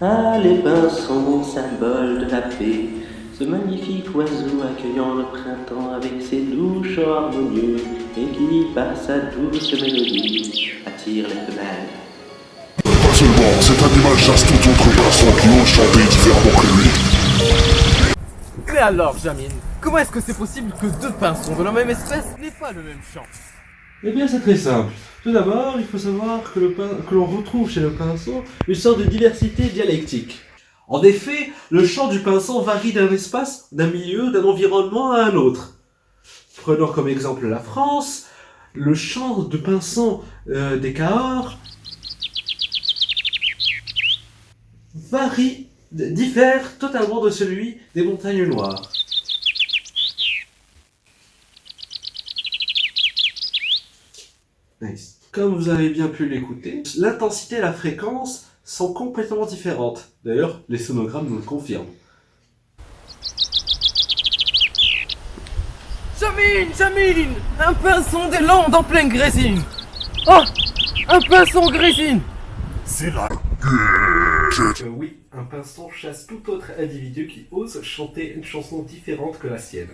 Ah, les pinsons, symbole de la paix, ce magnifique oiseau accueillant le printemps avec ses doux chants harmonieux et qui, par sa douce mélodie, attire les femelles. Pas seulement, cet animal chasse tout autre pinson qui ose chanter différemment que lui. Mais alors, Jamine, comment est-ce que c'est possible que deux pinsons de la même espèce n'aient pas le même chant? Eh bien, c'est très simple. Tout d'abord, il faut savoir que l'on retrouve chez le pinson une sorte de diversité dialectique. En effet, le chant du pinson varie d'un espace, d'un milieu, d'un environnement à un autre. Prenons comme exemple la France, le chant du pinson des Cahors diffère totalement de celui des montagnes noires. Nice. Comme vous avez bien pu l'écouter, l'intensité et la fréquence sont complètement différentes. D'ailleurs, les sonogrammes nous le confirment. Jamine, un pinson des Landes en pleine grésine. Oh, un pinson grésine. C'est la Oui, un pinson chasse tout autre individu qui ose chanter une chanson différente que la sienne.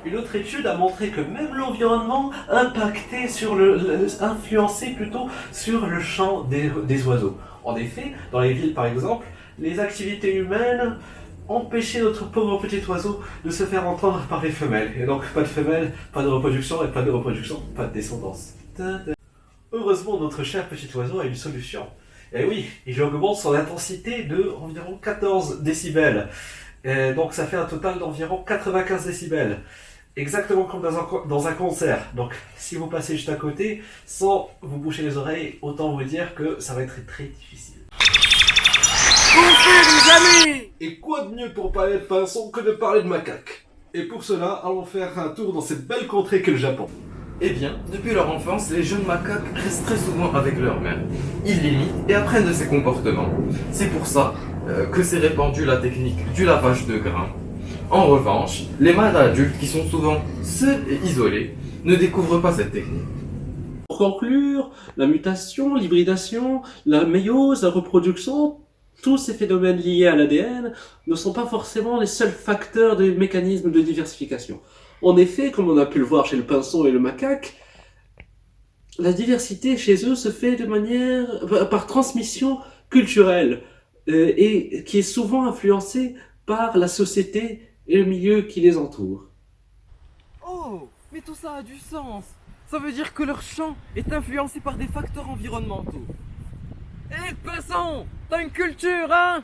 Une autre étude a montré que même l'environnement impactait influençait plutôt sur le chant des oiseaux. En effet, dans les villes par exemple, les activités humaines empêchaient notre pauvre petit oiseau de se faire entendre par les femelles. Et donc pas de femelles, pas de reproduction, et pas de reproduction, pas de descendance. Heureusement, notre cher petit oiseau a une solution. Et oui, il augmente son intensité de environ 14 décibels. Et donc ça fait un total d'environ 95 décibels. Exactement comme dans un concert. Donc si vous passez juste à côté, sans vous boucher les oreilles, autant vous dire que ça va être très difficile. Confirme, Jamine. Et quoi de mieux pour parler de pinson que de parler de macaques? Et pour cela, allons faire un tour dans cette belle contrée qu'est le Japon. Eh bien, depuis leur enfance, les jeunes macaques restent très souvent avec leur mère. Ils l'imitent et apprennent de ses comportements. C'est pour ça que s'est répandue la technique du lavage de grains. En revanche, les mâles adultes, qui sont souvent seuls et isolés, ne découvrent pas cette technique. Pour conclure, la mutation, l'hybridation, la méiose, la reproduction, tous ces phénomènes liés à l'ADN ne sont pas forcément les seuls facteurs des mécanismes de diversification. En effet, comme on a pu le voir chez le pinson et le macaque, la diversité chez eux se fait par transmission culturelle et qui est souvent influencée par la société et le milieu qui les entoure. Oh, mais tout ça a du sens. Ça veut dire que leur chant est influencé par des facteurs environnementaux. Eh, pinson, t'as une culture, hein?